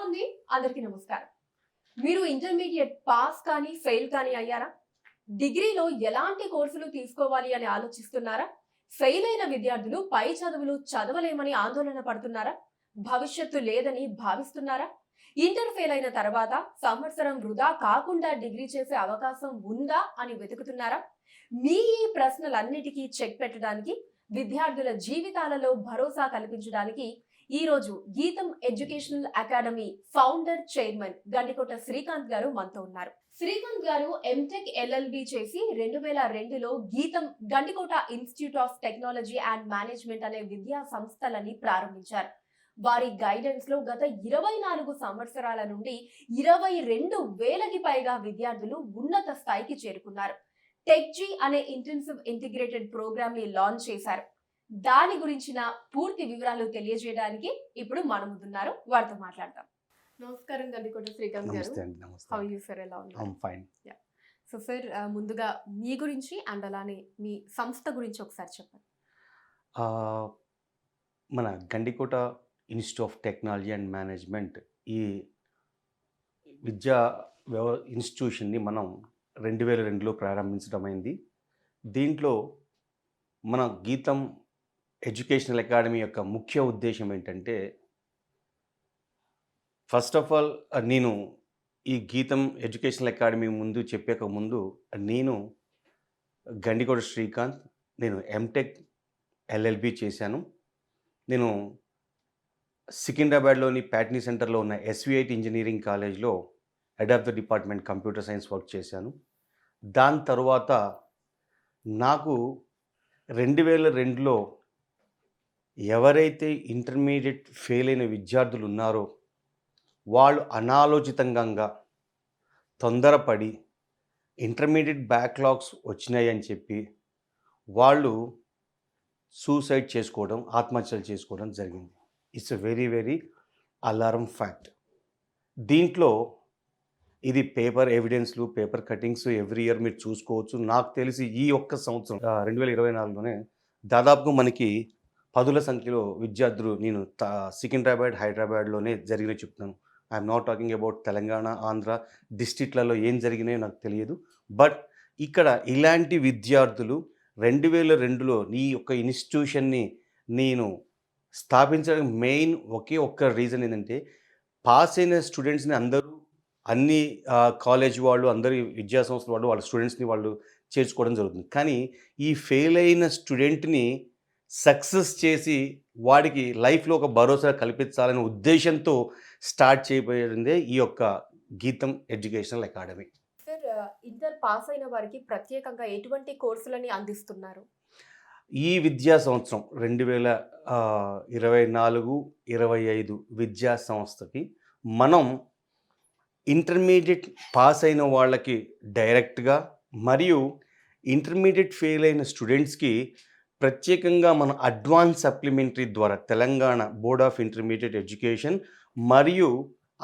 ఉంది. అందరికీ నమస్కారం. మీరు ఇంటర్మీడియట్ పాస్ కానీ ఫెయిల్ కానీ అయ్యారా? డిగ్రీలో ఎలాంటి కోర్సులు తీసుకోవాలి అని ఆలోచిస్తున్నారా? ఫెయిల్ అయిన విద్యార్థులు పై చదువులు చదవలేమని ఆందోళన పడుతున్నారా? భవిష్యత్తు లేదని భావిస్తున్నారా? ఇంటర్ ఫెయిల్ అయిన తర్వాత సంవత్సరం వృధా కాకుండా డిగ్రీ చేసే అవకాశం ఉందా అని వెతుకుతున్నారా? మీ ఈ ప్రశ్నలన్నిటికీ చెక్ పెట్టడానికి, విద్యార్థుల జీవితాలలో భరోసా కల్పించడానికి ఈ రోజు గీతం educational academy founder chairman Gandikota Srikanth గారు మనతో ఉన్నారు. శ్రీకాంత్ గారు ఎంటెక్ ఎల్ఎల్బి చేసి 2002లో గీతం Gandikota institute of technology and management అనే విద్యా సంస్థలని ప్రారంభించారు. వారి గైడెన్స్ లో గత 24 సంవత్సరాల నుండి 22,000కి పైగా విద్యార్థులు ఉన్నత స్థాయికి చేరుకున్నారు. టెక్జీ అనే ఇంటెన్సివ్ ఇంటిగ్రేటెడ్ ప్రోగ్రామ్ ని లాంచ్ చేశారు. దాని గురించిన పూర్తి వివరాలు తెలియజేయడానికి ఇప్పుడు మన ముందున్నారు. వారితో మాట్లాడతాం. నమస్కారం గండికోట శ్రీకాంత్ గారు. How you sir? ఎలా ఉన్నారు? I am fine. Yeah. So sir, ముందుగా మీ గురించి అండ్ అలానే మీ సంస్థ గురించి ఒకసారి చెప్పండి. మన Gandikota institute of technology and management ఈ విద్యా ఇన్స్టిట్యూషన్ని మనం 2002లో ప్రారంభించడమైంది. దీంట్లో మన గీతం ఎడ్యుకేషనల్ అకాడమీ యొక్క ముఖ్య ఉద్దేశం ఏంటంటే, ఫస్ట్ ఆఫ్ ఆల్ నేను ఈ గీతం ఎడ్యుకేషనల్ అకాడమీ ముందు చెప్పక ముందు నేను గండికోట శ్రీకాంత్, నేను ఎంటెక్ ఎల్ఎల్బి చేశాను. నేను సికింద్రాబాద్లోని ప్యాట్నీ సెంటర్లో ఉన్న ఎస్విఐటి ఇంజనీరింగ్ కాలేజ్లో head of the department computer science work చేశాను. దాని తర్వాత నాకు 2002లో ఎవరైతే ఇంటర్మీడియట్ ఫెయిల్ అయిన విద్యార్థులు ఉన్నారో వాళ్ళు అనాలోచితంగా తొందరపడి ఇంటర్మీడియట్ బ్యాక్లాగ్స్ వచ్చినాయని చెప్పి వాళ్ళు సూసైడ్ చేసుకోవడం, ఆత్మహత్యలు చేసుకోవడం జరిగింది. It's a very very alarm fact. దీంట్లో ఇది పేపర్ ఎవిడెన్స్లు, పేపర్ కటింగ్స్ ఎవ్రీ ఇయర్ మీరు చూసుకోవచ్చు. నాకు తెలిసి ఈ ఒక్క సంవత్సరం 2024లోనే దాదాపుగా మనకి 10ల సంఖ్యలో విద్యార్థులు నేను సికింద్రాబాద్, హైదరాబాద్లోనే జరిగినవి చెప్తున్నాను. I'm not talking about Telangana, Andhra డిస్ట్రిక్ట్లలో ఏం జరిగినాయో నాకు తెలియదు. బట్ ఇక్కడ ఇలాంటి విద్యార్థులు 2002లో నీ యొక్క ఇన్స్టిట్యూషన్ని నేను స్థాపించడానికి మెయిన్ ఒక్క రీజన్ ఏంటంటే, పాస్ అయిన స్టూడెంట్స్ని అందరూ అన్ని కాలేజ్ వాళ్ళు, అందరి విద్యా సంస్థల వాళ్ళు వాళ్ళ స్టూడెంట్స్ని వాళ్ళు చేర్చుకోవడం జరుగుతుంది. కానీ ఈ ఫెయిల్ అయిన స్టూడెంట్ని సక్సెస్ చేసి వాడికి లైఫ్లో ఒక భరోసా కల్పించాలనే ఉద్దేశంతో స్టార్ట్ చేయబడిందే ఈ యొక్క గీతం educational academy. Sir, inter pass అయిన వారికి ప్రత్యేకంగా ఎటువంటి కోర్సులని అందిస్తున్నారు? ఈ విద్యా సంవత్సరం 2024-25 విద్యా సంస్థకి మనం ఇంటర్మీడియట్ పాస్ అయిన వాళ్ళకి డైరెక్ట్గా మరియు ఇంటర్మీడియట్ ఫెయిల్ అయిన స్టూడెంట్స్కి ప్రత్యేకంగా మన అడ్వాన్స్ సప్లిమెంటరీ ద్వారా Telangana board of intermediate education మరియు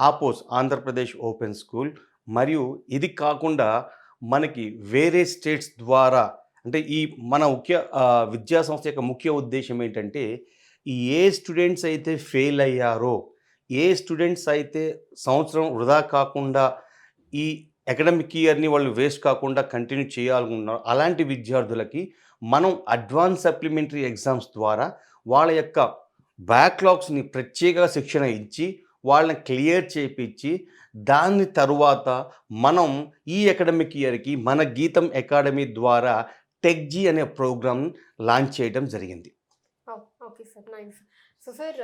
ఆపోస్ ఆంధ్రప్రదేశ్ ఓపెన్ స్కూల్, మరియు ఇది కాకుండా మనకి వేరే స్టేట్స్ ద్వారా, అంటే ఈ మన విద్యా సంస్థ యొక్క ముఖ్య ఉద్దేశం ఏంటంటే, ఏ స్టూడెంట్స్ అయితే ఫెయిల్ అయ్యారో, ఏ స్టూడెంట్స్ అయితే సంవత్సరం వృధా కాకుండా ఈ అకాడమిక్ ఇయర్ని వాళ్ళు వేస్ట్ కాకుండా కంటిన్యూ చేయాలనుకున్నారో అలాంటి విద్యార్థులకి మనం అడ్వాన్స్ సప్లిమెంటరీ ఎగ్జామ్స్ ద్వారా వాళ్ళ యొక్క బ్యాక్లాగ్స్ని ప్రత్యేక శిక్షణ ఇచ్చి వాళ్ళని క్లియర్ చేయించి దాని తరువాత మనం ఈ అకాడమిక్ ఇయర్కి మన గీతం అకాడమీ ద్వారా టెక్జీ అనే ప్రోగ్రామ్ లాంచ్ చేయడం జరిగింది. Okay sir, nice. So sir,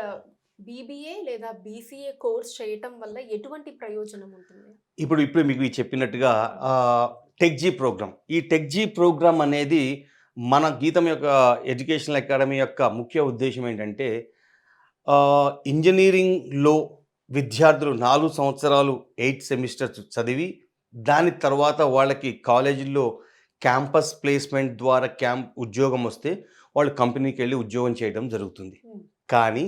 BBA లేదా బీసీఏ కోర్స్ చేయటం వల్ల ఎటువంటి ప్రయోజనం ఉంటుంది? ఇప్పుడు మీకు చెప్పినట్టుగా టెక్జీ ప్రోగ్రామ్, ఈ టెక్జీ ప్రోగ్రామ్ అనేది మన గీతం యొక్క ఎడ్యుకేషనల్ అకాడమీ యొక్క ముఖ్య ఉద్దేశం ఏంటంటే, ఇంజనీరింగ్లో విద్యార్థులు 4 సంవత్సరాలు 8 సెమిస్టర్స్ చదివి దాని తర్వాత వాళ్ళకి కాలేజీల్లో క్యాంపస్ ప్లేస్మెంట్ ద్వారా ఉద్యోగం వస్తే వాళ్ళు కంపెనీకి వెళ్ళి ఉద్యోగం చేయడం జరుగుతుంది. కానీ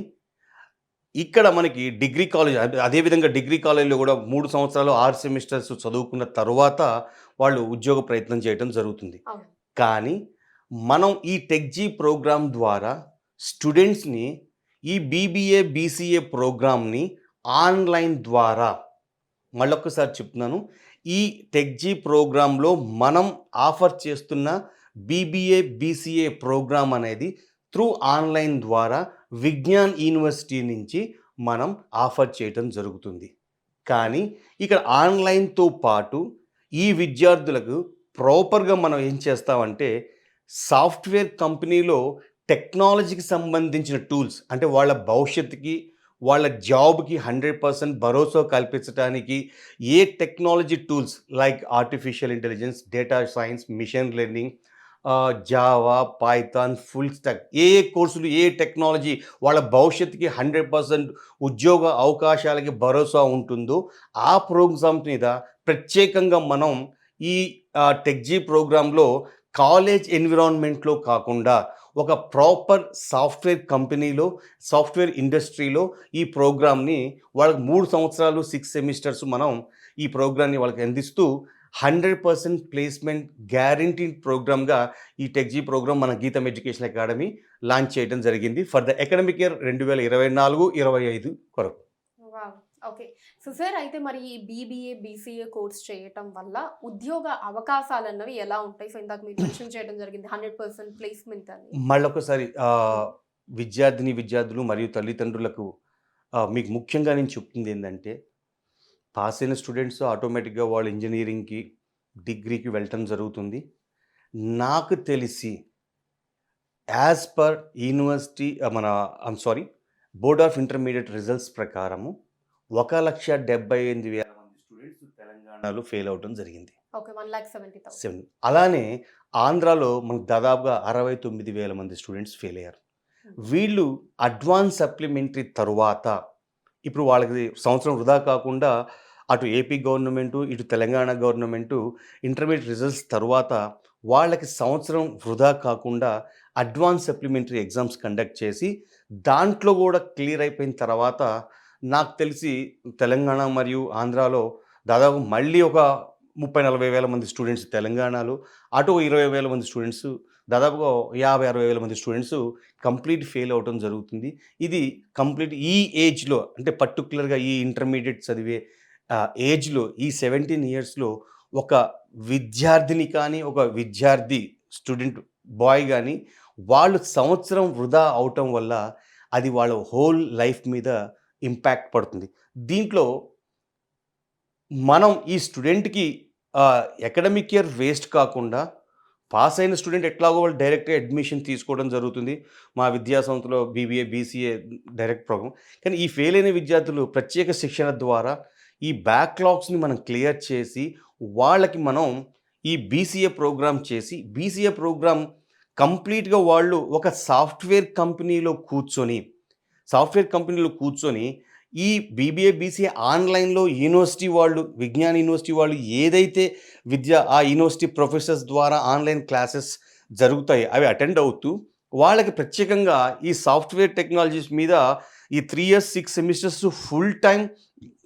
ఇక్కడ మనకి డిగ్రీ కాలేజ్, అదేవిధంగా డిగ్రీ కాలేజీలో కూడా 3 సంవత్సరాలు 6 సెమిస్టర్స్ చదువుకున్న తర్వాత వాళ్ళు ఉద్యోగ ప్రయత్నం చేయడం జరుగుతుంది. కానీ మనం ఈ టెక్జీ ప్రోగ్రామ్ ద్వారా స్టూడెంట్స్ని ఈ బీబీఏ బీసీఏ ప్రోగ్రామ్ని ఆన్లైన్ ద్వారా మళ్ళొక్కసారి చెప్తున్నాను. ఈ టెక్జీ ప్రోగ్రాంలో మనం ఆఫర్ చేస్తున్న బీబీఏ, బీసీఏ ప్రోగ్రామ్ అనేది త్రూ ఆన్లైన్ ద్వారా విజ్ఞాన్ యూనివర్సిటీ నుంచి మనం ఆఫర్ చేయటం జరుగుతుంది. కానీ ఇక్కడ ఆన్లైన్‌తో పాటు ఈ విద్యార్థులకు ప్రాపర్‌గా మనం ఏం చేస్తామంటే సాఫ్ట్‌వేర్ కంపెనీలో టెక్నాలజీకి సంబంధించిన టూల్స్ అంటే వాళ్ళ భవిష్యత్తుకి, వాళ్ళ జాబ్‌కి 100% భరోసా కల్పించటానికి ఏ technology tools like artificial intelligence, data science, machine learning, Java, Python, full stack ఏ కోర్సులు, ఏ టెక్నాలజీ వాళ్ళ భవిష్యత్తుకి 100% ఉద్యోగ అవకాశాలకి భరోసా ఉంటుందో ఆ ప్రోగ్రామ్స్ మీద ప్రత్యేకంగా మనం ఈ టెక్జీ ప్రోగ్రాంలో కాలేజ్ ఎన్విరాన్మెంట్లో కాకుండా ఒక ప్రాపర్ సాఫ్ట్‌వేర్ కంపెనీలో, సాఫ్ట్‌వేర్ ఇండస్ట్రీలో ఈ ప్రోగ్రామ్‌ని వాళ్ళకి 3 సంవత్సరాలు 6 సెమిస్టర్స్ మనం ఈ ప్రోగ్రామ్‌ని వాళ్ళకి అందిస్తూ 100% ప్లేస్‌మెంట్ గ్యారంటీడ్ ప్రోగ్రామ్‌గా ఈ టెక్జీ ప్రోగ్రామ్ మన గీతం ఎడ్యుకేషన్ అకాడమీ లాంచ్ చేయడం జరిగింది. ఫర్ ద అకాడమిక్ ఇయర్ 2024-25 కొరకు. వావ్! ఓకే. సో సార్ అయితే మరి ఈ బీబీఏ, బీసీఏ కోర్స్ చేయటం వల్ల ఉద్యోగ అవకాశాలన్నవి ఎలా ఉంటాయి? సో ఇందాక మీరు మెన్షన్ చేయడం జరిగింది 100% ప్లేస్‌మెంట్ అని. మళ్ళొకసారి విద్యార్థులు మరియు తల్లిదండ్రులకు మీకు ముఖ్యంగా నేను చెప్తుందేందంటే, పాస్ అయిన స్టూడెంట్స్ ఆటోమేటిక్‌గా వాళ్ళు ఇంజినీరింగ్‌కి, డిగ్రీకి వెళ్ళటం జరుగుతుంది. నాకు తెలిసి as per university board of intermediate results ప్రకారము 1,78,000 మంది స్టూడెంట్స్ తెలంగాణలో ఫెయిల్ అవ్వటం జరిగింది. ఓకే. 1,70,000. అలానే ఆంధ్రాలో మనకు దాదాపుగా 69,000 మంది స్టూడెంట్స్ ఫెయిల్ అయ్యారు. వీళ్ళు అడ్వాన్స్ సప్లిమెంటరీ తరువాత ఇప్పుడు వాళ్ళకి సంవత్సరం వృధా కాకుండా అటు ఏపీ గవర్నమెంటు, ఇటు తెలంగాణ గవర్నమెంటు ఇంటర్మీడియేట్ రిజల్ట్స్ తరువాత వాళ్ళకి సంవత్సరం వృధా కాకుండా అడ్వాన్స్ సప్లిమెంటరీ ఎగ్జామ్స్ కండక్ట్ చేసి దాంట్లో కూడా క్లియర్ అయిపోయిన తర్వాత నాకు తెలిసి తెలంగాణ మరియు ఆంధ్రాలో దాదాపు మళ్ళీ ఒక 30-40 వేల మంది స్టూడెంట్స్ తెలంగాణలో, అటు 20 వేల మంది స్టూడెంట్స్ దాదాపుగా 50-60 వేల మంది స్టూడెంట్స్ కంప్లీట్ ఫెయిల్ అవ్వటం జరుగుతుంది. ఇది కంప్లీట్ ఈ ఏజ్‌లో అంటే పర్టిక్యులర్‌గా ఈ ఇంటర్మీడియేట్ చదివే ఏజ్‌లో ఈ 17 ఇయర్స్‌లో ఒక విద్యార్థిని కానీ, ఒక విద్యార్థి స్టూడెంట్ బాయ్ గానీ వాళ్ళు సంవత్సరం వృధా అవటం వల్ల అది వాళ్ళ హోల్ లైఫ్ మీద ఇంపాక్ట్ పడుతుంది. దీంట్లో మనం ఈ స్టూడెంట్‌కి అకాడమిక్ ఇయర్ వేస్ట్ కాకుండా పాస్ అయిన స్టూడెంట్ ఎట్లాగో వాళ్ళు డైరెక్ట్‌గా అడ్మిషన్ తీసుకోవడం జరుగుతుంది. మా విద్యా సంస్థలో బీబీఏ, బీసీఏ డైరెక్ట్ ప్రోగ్రామ్. కానీ ఈ ఫెయిల్ అయిన విద్యార్థులు ప్రత్యేక శిక్షణ ద్వారా ఈ బ్యాక్‌లాగ్స్‌ని మనం క్లియర్ చేసి వాళ్ళకి మనం ఈ బీసీఏ ప్రోగ్రామ్ చేసి బీసీఏ ప్రోగ్రామ్ కంప్లీట్‌గా వాళ్ళు ఒక సాఫ్ట్‌వేర్ కంపెనీలో కూర్చొని ఈ బీబీఏ, బీసీఏ ఆన్లైన్‌లో యూనివర్సిటీ వాళ్ళు, విజ్ఞాన్ యూనివర్సిటీ వాళ్ళు ఏదైతే ఆ యూనివర్సిటీ ప్రొఫెసర్స్ ద్వారా ఆన్లైన్ క్లాసెస్ జరుగుతాయి అవి అటెండ్ అవుతూ వాళ్ళకి ప్రత్యేకంగా ఈ సాఫ్ట్‌వేర్ టెక్నాలజీస్ మీద ఈ 3 ఇయర్స్ 6 సెమిస్టర్స్ ఫుల్ టైమ్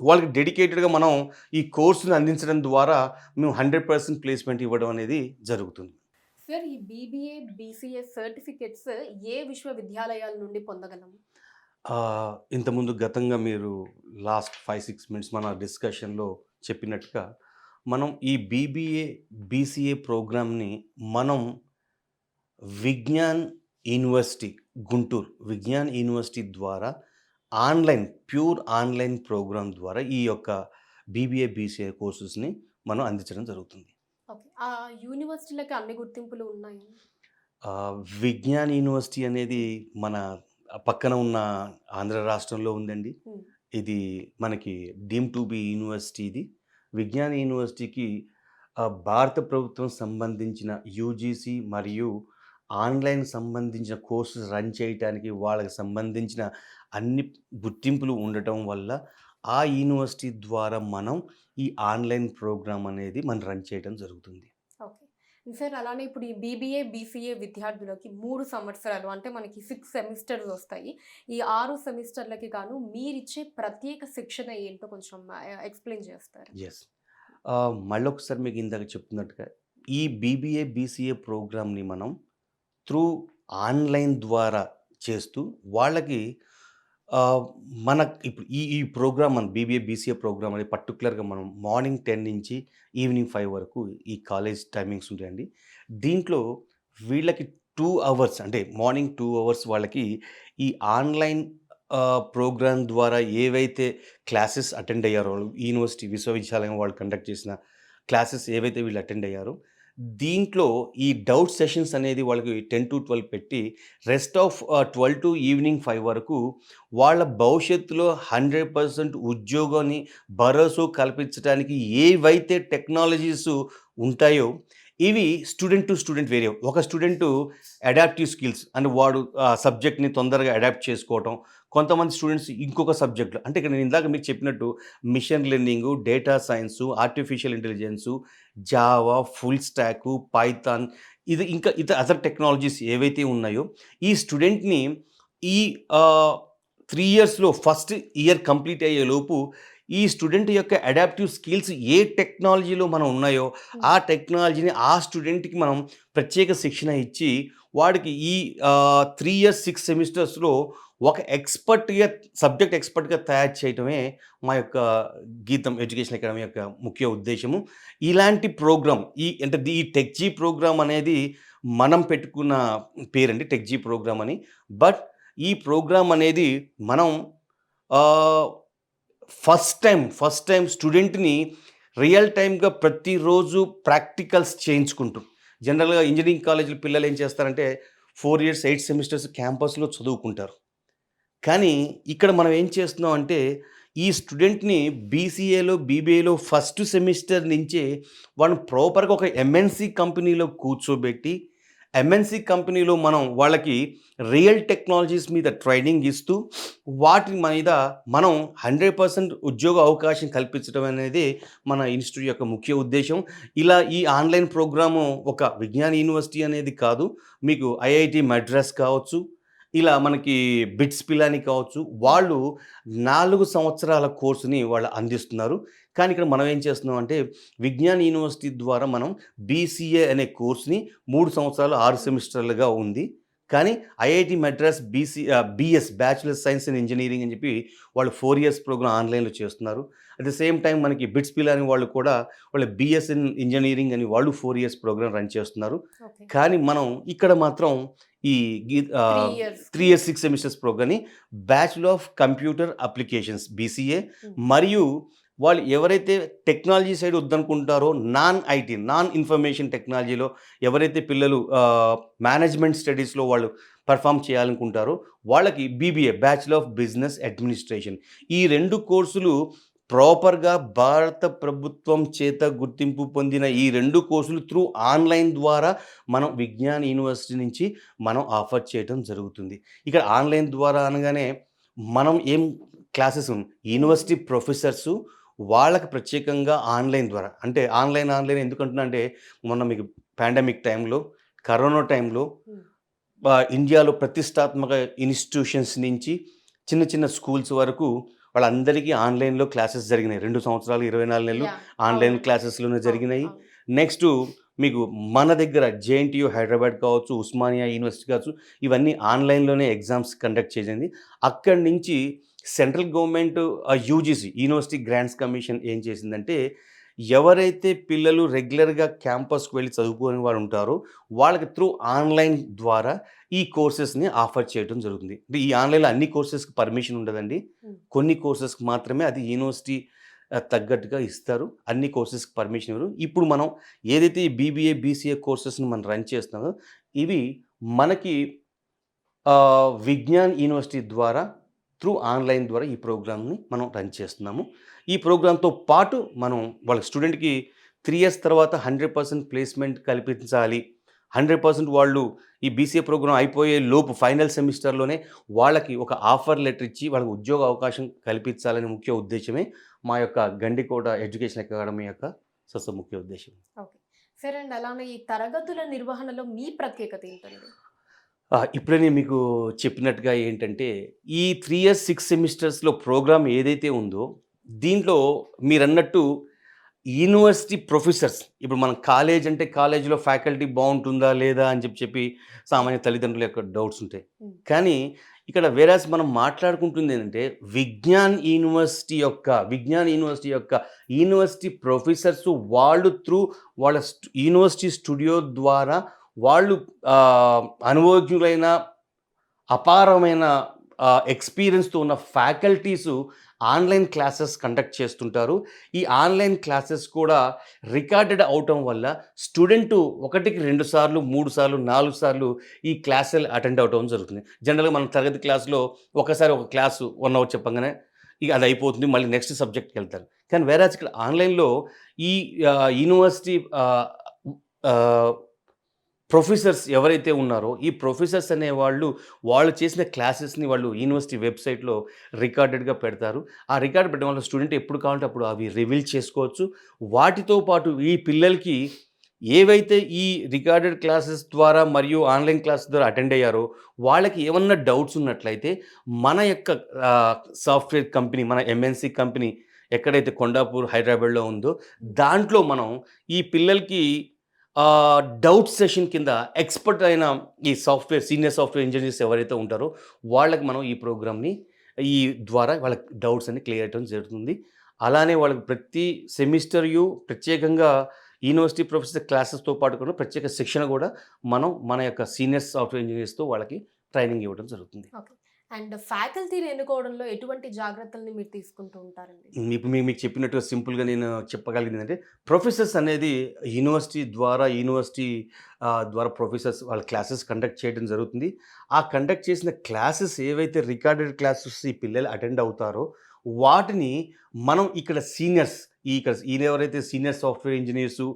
వాళ్ళకి డెడికేటెడ్‌గా మనం ఈ కోర్సుని అందించడం ద్వారా మేము 100% ప్లేస్‌మెంట్ ఇవ్వడం అనేది జరుగుతుంది. సార్ ఈ బీబీఏ, బీసీఏ సర్టిఫికేట్స్ ఏ విశ్వవిద్యాలయాల నుండి పొందగలము? ఇంతకుముందు గతంగా మీరు లాస్ట్ 5-6 మినిట్స్ మన డిస్కషన్‌లో చెప్పినట్టుగా మనం ఈ బీబీఏ, బీసీఏ ప్రోగ్రామ్‌ని మనం విజ్ఞాన్ యూనివర్సిటీ విజ్ఞాన్ యూనివర్సిటీ ద్వారా ప్యూర్ ఆన్లైన్ ప్రోగ్రామ్ ద్వారా ఈ యొక్క బీబీఏ, బీసీఏ కోర్సెస్‌ని మనం అందించడం జరుగుతుంది. ఓకే. ఆ యూనివర్సిటీలకి అన్ని గుర్తింపులు ఉన్నాయా? విజ్ఞాన్ యూనివర్సిటీ అనేది మన పక్కన ఉన్న ఆంధ్ర రాష్ట్రంలో ఉందండి. హ్మ్. ఇది మనకి డీమ్ టు బి యూనివర్సిటీ ఇది. విజ్ఞాన్ యూనివర్సిటీకి భారత ప్రభుత్వం సంబంధించిన యూజీసీ మరియు ఆన్లైన్ సంబంధించిన కోర్సెస్ రన్ చేయటానికి వాళ్ళకి సంబంధించిన అన్ని గుర్తింపులు ఉండటం వల్ల ఆ యూనివర్సిటీ ద్వారా మనం ఈ ఆన్లైన్ ప్రోగ్రామ్ అనేది మనం రన్ చేయడం జరుగుతుంది. ఓకే. సార్ అలానే ఇప్పుడు ఈ బీబీఏ, బీసీఏ విద్యార్థులకి 3 సంవత్సరాలు అంటే మనకి 6 సెమిస్టర్స్ వస్తాయి. ఈ 6 సెమిస్టర్లకి గాను మీరిచ్చే ప్రత్యేక శిక్షణ ఏంటో కొంచెం ఎక్స్‌ప్లెయిన్ చేస్తారా? యెస్. మళ్ళొకసారి మీకు ఇందాక చెప్తున్నట్టుగా ఈ బీబీఏ, బీసీఏ ప్రోగ్రామ్‌ని మనం త్రూ ఆన్లైన్ ద్వారా చేస్తూ వాళ్ళకి ఆహ్, మన ఇప్పుడు ఈ ప్రోగ్రామ్ మన బీబీఏ, బీసీఏ ప్రోగ్రామ్ అనేది పర్టిక్యులర్‌గా మనం మార్నింగ్ 10 నుంచి ఈవినింగ్ 5 వరకు ఈ కాలేజ్ టైమింగ్స్ ఉంటాయండి. దీంట్లో వీళ్ళకి 2 అవర్స్ అంటే మార్నింగ్ 2 అవర్స్ వాళ్ళకి ఈ ఆన్‌లైన్ ప్రోగ్రామ్ ద్వారా ఏవైతే క్లాసెస్ అటెండ్ అయ్యారో యూనివర్సిటీ, విశ్వవిద్యాలయం వాళ్ళు కండక్ట్ చేసిన క్లాసెస్ ఏవైతే వీళ్ళు అటెండ్ అయ్యారో, దీంట్లో ఈ డౌట్ సెషన్స్ అనేది వాళ్ళకి 10-12 పెట్టి రెస్ట్ ఆఫ్ 12 టు ఈవినింగ్ 5 వరకు వాళ్ళ భవిష్యత్తులో 100% ఉద్యోగాన్ని భరోసా కల్పించడానికి ఏవైతే టెక్నాలజీస్ ఉంటాయో, ఇవి స్టూడెంట్ టు స్టూడెంట్ వేరే. ఒక స్టూడెంటు అడాప్టివ్ స్కిల్స్ అంటే వాడు సబ్జెక్ట్‌ని తొందరగా అడాప్ట్ చేసుకోవటం. కొంతమంది స్టూడెంట్స్ ఇంకొక సబ్జెక్ట్‌లో అంటే ఇక్కడ నేను ఇందాక మీకు చెప్పినట్టు machine learning, data science, artificial intelligence, Java, full stack, python ఇది ఇంకా ఇతర అదర్ టెక్నాలజీస్ ఏవైతే ఉన్నాయో, ఈ స్టూడెంట్‌ని ఈ ఆహ్, 3 ఇయర్స్‌లో ఫస్ట్ ఇయర్ కంప్లీట్ అయ్యేలోపు ఈ స్టూడెంట్ యొక్క అడాప్టివ్ స్కిల్స్ ఏ టెక్నాలజీలో మనం ఉన్నాయో, ఆ టెక్నాలజీని ఆ స్టూడెంట్‌కి మనం ప్రత్యేక శిక్షణ ఇచ్చి, వాడికి ఈ 3 ఇయర్స్ 6 సెమిస్టర్స్‌లో ఒక సబ్జెక్ట్ ఎక్స్‌పర్ట్‌గా తయారు చేయటమే మా యొక్క గీతం ఎడ్యుకేషన్ అకాడమీ యొక్క ముఖ్య ఉద్దేశ్యము. ఇలాంటి ప్రోగ్రామ్ అంటే ఈ టెక్జీ ప్రోగ్రామ్ అనేది మనం పెట్టుకున్న పేరండి టెక్జీ ప్రోగ్రామ్ అని. బట్ ఈ ప్రోగ్రామ్ అనేది మనం ఆహ్, ఫస్ట్ టైమ్ స్టూడెంట్‌ని రియల్ టైమ్‌గా ప్రతిరోజు ప్రాక్టికల్స్ చేయించుకుంటూ జనరల్‌గా ఇంజినీరింగ్ కాలేజీల పిల్లలు ఏం చేస్తారంటే 4 ఇయర్స్ 8 సెమిస్టర్స్ క్యాంపస్‌లో చదువుకుంటారు. కానీ ఇక్కడ మనం ఏం చేస్తున్నాం అంటే, ఈ స్టూడెంట్‌ని బీసీఏలో, బీబీఏలో ఫస్ట్ సెమిస్టర్ నుంచే వాడిని ప్రాపర్‌గా ఒక ఎంఎన్‌సీ కంపెనీలో కూర్చోబెట్టి, ఎంఎన్‌సీ కంపెనీలో మనం వాళ్ళకి రియల్ టెక్నాలజీస్ మీద ట్రైనింగ్ ఇస్తూ, వాటి మీద మనం 100% ఉద్యోగ అవకాశం కల్పించడం అనేది మన ఇన్‌స్టిట్యూట్ యొక్క ముఖ్య ఉద్దేశ్యం. ఇలా ఈ ఆన్‌లైన్ ప్రోగ్రాము ఒక విజ్ఞాన్ యూనివర్సిటీ అనేది కాదు. మీకు ఐఐటీ మద్రాస్ కావచ్చు, ఇలా మనకి బిట్స్ పిలాని కావచ్చు, వాళ్ళు 4 సంవత్సరాల కోర్స్‌ని వాళ్ళు అందిస్తున్నారు. కానీ ఇక్కడ మనం ఏం చేస్తున్నాం అంటే, విజ్ఞాన్ యూనివర్సిటీ ద్వారా మనం బీసీఏ అనే కోర్స్‌ని 3 సంవత్సరాలు 6 సెమిస్టర్లుగా ఉంది. కానీ IIT Madras BS bachelor science and engineering అని చెప్పి వాళ్ళు 4 ఇయర్స్ ప్రోగ్రామ్ ఆన్‌లైన్‌లో చేస్తున్నారు. అట్ ద సేమ్ టైమ్ మనకి బిట్స్ పిలాని వాళ్ళు కూడా వాళ్ళ బీఎస్ ఇన్ ఇంజినీరింగ్ అని వాళ్ళు 4 ఇయర్స్ ప్రోగ్రామ్ రన్ చేస్తున్నారు. ఓకే. కానీ మనం ఇక్కడ మాత్రం ఈ 3 ఇయర్స్. 3 ఇయర్స్ 6 సెమిస్టర్స్ ప్రోగ్రామ్‌ని bachelor of computer applications BCA మరియు వాళ్ళు ఎవరైతే టెక్నాలజీ సైడ్ వద్దనుకుంటారో నాన్ ఇన్ఫర్మేషన్ టెక్నాలజీలో ఎవరైతే పిల్లలు మేనేజ్మెంట్ స్టడీస్‌లో వాళ్ళు పెర్ఫార్మ్ చేయాలనుకుంటారో వాళ్ళకి BBA bachelor of business administration ఈ 2 కోర్సులు ప్రాపర్‌గా భారత ప్రభుత్వం చేత గుర్తింపు పొందిన ఈ 2 కోర్సులు త్రూ ఆన్‌లైన్ ద్వారా మనం విజ్ఞాన్ యూనివర్సిటీ నుంచి మనం ఆఫర్ చేయటం జరుగుతుంది. ఇక్కడ ఆన్‌లైన్ ద్వారా అనగానే మనం ఏం క్లాసెస్ యూనివర్సిటీ ప్రొఫెసర్సు వాళ్ళకి ప్రత్యేకంగా ఆన్‌లైన్ ద్వారా అంటే ఆన్‌లైన్ ఎందుకంటున్నా అంటే మొన్న మీకు పాండమిక్ టైంలో, కరోనా టైంలో ఇండియాలో ప్రతిష్టాత్మక ఇన్‌స్టిట్యూషన్స్ నుంచి చిన్న చిన్న స్కూల్స్ వరకు వాళ్ళందరికీ ఆన్‌లైన్‌లో క్లాసెస్ జరిగినాయి. 2 సంవత్సరాలు 24 నెలలు యాహ్! ఆన్‌లైన్ అవును. క్లాసెస్‌లోనే జరిగినాయి. అవును. నెక్స్టు మీకు మన దగ్గర జేఎన్‌టీయూ హైదరాబాద్ కావచ్చు, ఉస్మానియా యూనివర్సిటీ కావచ్చు, ఇవన్నీ ఆన్‌లైన్‌లోనే ఎగ్జామ్స్ కండక్ట్ చేసింది. అక్కడి నుంచి central government UGC university grants commission ఏం చేసిందంటే, ఎవరైతే పిల్లలు రెగ్యులర్‌గా క్యాంపస్‌కి వెళ్లి చదువుకోని వారు ఉంటారో, వాళ్ళకి త్రూ ఆన్‌లైన్ ద్వారా ఈ కోర్సెస్‌ని ఆఫర్ చేయడం జరుగుతుంది. అంటే ఈ ఆన్‌లైన్‌లో అన్ని కోర్సెస్‌కి పర్మిషన్ ఉండదండి. కొన్ని కోర్సెస్‌కి మాత్రమే అది యూనివర్సిటీ తగ్గట్టుగా ఇస్తారు. అన్ని కోర్సెస్‌కి పర్మిషన్ ఇవ్వరు. ఇప్పుడు మనం ఏదైతే ఈ బీబీఏ, బీసీఏ కోర్సెస్‌ని మనం రన్ చేస్తున్నామో, ఇవి మనకి విజ్ఞాన్ యూనివర్సిటీ ద్వారా త్రూ ఆన్‌లైన్ ద్వారా ఈ ప్రోగ్రామ్‌ని మనం రన్ చేస్తున్నాము. ఈ ప్రోగ్రామ్‌తో పాటు మనం వాళ్ళ స్టూడెంట్‌కి 3 ఇయర్స్ తర్వాత 100% ప్లేస్‌మెంట్ కల్పించాలి. 100% వాళ్ళు ఈ బీసీఏ ప్రోగ్రామ్ అయిపోయే లోపు ఫైనల్ సెమిస్టర్‌లోనే వాళ్ళకి ఒక ఆఫర్ లెటర్ ఇచ్చి వాళ్ళకి ఉద్యోగ అవకాశం కల్పించాలనే ముఖ్య ఉద్దేశ్యమే మా యొక్క గండికోట ఎడ్యుకేషన్ అకాడమీ యొక్క ముఖ్య ఉద్దేశ్యం. ఓకే. సరే అండి. అలానే ఈ తరగతుల నిర్వహణలో మీ ప్రత్యేకత ఏంటండి? ఇప్పుడే నేను మీకు చెప్పినట్టుగా ఏంటంటే, ఈ 3 ఇయర్స్ 6 సెమిస్టర్స్‌లో ప్రోగ్రామ్ ఏదైతే ఉందో, దీంట్లో మీరన్నట్టు యూనివర్సిటీ ప్రొఫెసర్స్ ఇప్పుడు మనం కాలేజ్ అంటే కాలేజ్‌లో ఫ్యాకల్టీ బావుంటుందా? లేదా? అని చెప్పి సామాన్య తల్లిదండ్రుల యొక్క డౌట్స్ ఉంటాయి. హ్మ్. కానీ ఇక్కడ వేరేస్ మనం మాట్లాడుకుంటుంది ఏంటంటే విజ్ఞాన్ యూనివర్సిటీ యొక్క యూనివర్సిటీ ప్రొఫెసర్స్ వాళ్ళు త్రూ వాళ్ళ యూనివర్సిటీ స్టూడియో ద్వారా వాళ్ళు అనుభవజ్ఞులైన అపారమైన ఎక్స్పీరియన్స్తో ఉన్న ఫ్యాకల్టీసు ఆన్లైన్ క్లాసెస్ కండక్ట్ చేస్తుంటారు. ఈ ఆన్లైన్ క్లాసెస్ కూడా రికార్డెడ్ అవటం వల్ల స్టూడెంటు ఒకటికి 2 సార్లు 3 సార్లు 4 సార్లు ఈ క్లాసులు అటెండ్ అవ్వటం జరుగుతుంది. జనరల్గా మనం తరగతి క్లాస్లో ఒకసారి ఒక క్లాసు 1 అవర్ చెప్పంగానే ఇక అది అయిపోతుంది, మళ్ళీ నెక్స్ట్ సబ్జెక్ట్కి వెళ్తారు. కానీ వేరేస్ ఇక్కడ ఆన్లైన్లో ఈ యూనివర్సిటీ ప్రొఫెసర్స్ ఎవరైతే ఉన్నారో ఈ ప్రొఫెసర్స్ అనేవాళ్ళు వాళ్ళు చేసిన క్లాసెస్ని వాళ్ళు యూనివర్సిటీ వెబ్సైట్లో రికార్డెడ్గా పెడతారు. ఆ రికార్డ్ పెట్టడం వల్ల స్టూడెంట్ ఎప్పుడు కావాలంటే అప్పుడు అవి రివీల్ చేసుకోవచ్చు. వాటితో పాటు ఈ పిల్లలకి ఏవైతే ఈ రికార్డెడ్ క్లాసెస్ ద్వారా మరియు ఆన్లైన్ క్లాస్ ద్వారా అటెండ్ అయ్యారో వాళ్ళకి ఏమన్నా డౌట్స్ ఉన్నట్లయితే మన యొక్క సాఫ్ట్వేర్ కంపెనీ, మన ఎంఎన్సి కంపెనీ ఎక్కడైతే కొండాపూర్ హైదరాబాద్లో ఉందో దాంట్లో మనం ఈ పిల్లలకి డౌట్ సెషన్ కింద ఎక్స్పర్ట్ అయిన ఈ సీనియర్ సాఫ్ట్వేర్ ఇంజనీర్స్ ఎవరైతే ఉంటారో వాళ్ళకి మనం ఈ ప్రోగ్రామ్ని ఈ ద్వారా వాళ్ళకి డౌట్స్ అన్ని క్లియర్ అవ్వడం జరుగుతుంది. అలానే వాళ్ళకి ప్రతి సెమిస్టర్ ప్రత్యేకంగా యూనివర్సిటీ ప్రొఫెసర్ క్లాసెస్తో పాటు కూడా ప్రత్యేక శిక్షణ కూడా మనం మన యొక్క సీనియర్ సాఫ్ట్వేర్ ఇంజనీర్స్తో వాళ్ళకి ట్రైనింగ్ ఇవ్వడం జరుగుతుంది. ఓకే. అండ్ ఫ్యాకల్టీని ఎన్నుకోవడంలో ఎటువంటి జాగ్రత్తల్ని మీరు తీసుకుంటూ ఉంటారండి? మీకు చెప్పినట్టుగా సింపుల్గా నేను చెప్పగలిగింది అంటే ప్రొఫెసర్స్ అనేది యూనివర్సిటీ ద్వారా ప్రొఫెసర్స్ వాళ్ళ క్లాసెస్ కండక్ట్ చేయడం జరుగుతుంది. ఆ కండక్ట్ చేసిన క్లాసెస్ ఏవైతే రికార్డెడ్ క్లాసెస్ ఈ పిల్లలు అటెండ్ అవుతారో వాటిని మనం ఇక్కడ ఈయన ఎవరైతే senior software engineers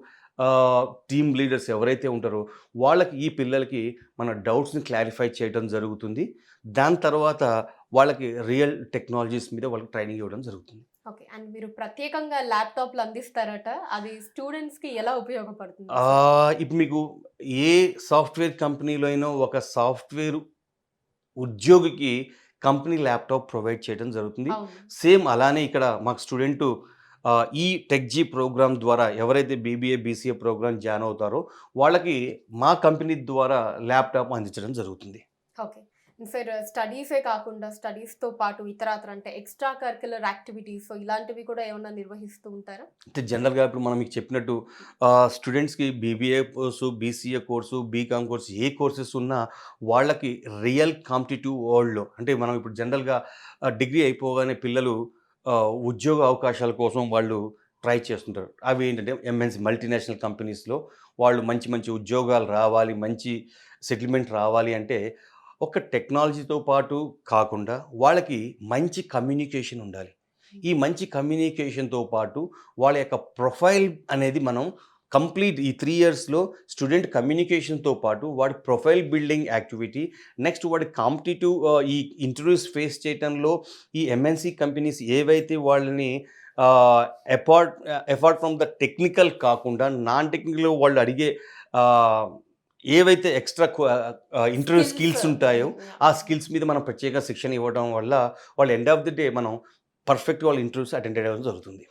team leaders ఎవరైతే ఉంటారో వాళ్ళకి ఈ పిల్లలకి మన డౌట్స్ని క్లారిఫై చేయడం జరుగుతుంది. దాని తర్వాత వాళ్ళకి రియల్ టెక్నాలజీస్ మీద వాళ్ళకి ట్రైనింగ్ ఇవ్వడం జరుగుతుంది. ఓకే. అండ్ మీరు ప్రత్యేకంగా ల్యాప్టాప్లు అందిస్తారట, అది స్టూడెంట్స్కి ఎలా ఉపయోగపడుతుంది? ఇప్పుడు మీకు ఏ సాఫ్ట్వేర్ కంపెనీలో అయినా ఒక సాఫ్ట్వేర్ ఉద్యోగికి కంపెనీ ల్యాప్టాప్ ప్రొవైడ్ చేయడం జరుగుతుంది. సేమ్ అలానే ఇక్కడ మాకు స్టూడెంటు ఈ టెక్జీ ప్రోగ్రామ్ ద్వారా ఎవరైతే బీబీఏ బీసీఏ ప్రోగ్రామ్ జాయిన్ అవుతారో వాళ్ళకి మా కంపెనీ ద్వారా ల్యాప్టాప్ అందించడం జరుగుతుంది. ఓకే. సార్, స్టడీసే కాకుండా స్టడీస్తో పాటు ఇతరాతర అంటే ఎక్స్ట్రా కరిక్యులర్ యాక్టివిటీస్ ఇలాంటివి కూడా ఏమన్నా నిర్వహిస్తూ ఉంటారా? అంటే జనరల్గా ఇప్పుడు మనం మీకు చెప్పినట్టు స్టూడెంట్స్కి BBA course, BCA course, BCom course ఏ కోర్సెస్ ఉన్నా వాళ్ళకి రియల్ కాంపిటేటివ్ వరల్డ్లో అంటే మనం ఇప్పుడు జనరల్గా డిగ్రీ అయిపోగానే పిల్లలు ఉద్యోగ అవకాశాల కోసం వాళ్ళు ట్రై చేస్తుంటారు. అవి ఏంటంటే ఎంఎన్సీ మల్టీనేషనల్ కంపెనీస్లో వాళ్ళు మంచి మంచి ఉద్యోగాలు రావాలి, మంచి సెటిల్మెంట్ రావాలి అంటే ఒక టెక్నాలజీతో పాటు కాకుండా వాళ్ళకి మంచి కమ్యూనికేషన్ ఉండాలి. ఈ మంచి కమ్యూనికేషన్తో పాటు వాళ్ళ యొక్క ప్రొఫైల్ అనేది మనం కంప్లీట్ ఈ 3 ఇయర్స్లో స్టూడెంట్ కమ్యూనికేషన్తో పాటు వాడి ప్రొఫైల్ బిల్డింగ్ యాక్టివిటీ, నెక్స్ట్ వాడి కాంపిటేటివ్ ఈ ఇంటర్వ్యూస్ ఫేస్ చేయడంలో ఈ ఎంఎన్సీ కంపెనీస్ ఏవైతే వాళ్ళని అపార్ట్ ఫ్రమ్ ద టెక్నికల్ కాకుండా నాన్ టెక్నికల్ వాళ్ళు అడిగే ఏవైతే ఎక్స్ట్రా ఇంటర్వ్యూ స్కిల్స్ ఉంటాయో ఆ స్కిల్స్ మీద మనం ప్రత్యేక శిక్షణ ఇవ్వడం వల్ల వాళ్ళు ఎండ్ ఆఫ్ ది డే మనం పర్ఫెక్ట్ వాళ్ళ ఇంటర్వ్యూస్ అటెండ్ అవ్వడం జరుగుతుంది.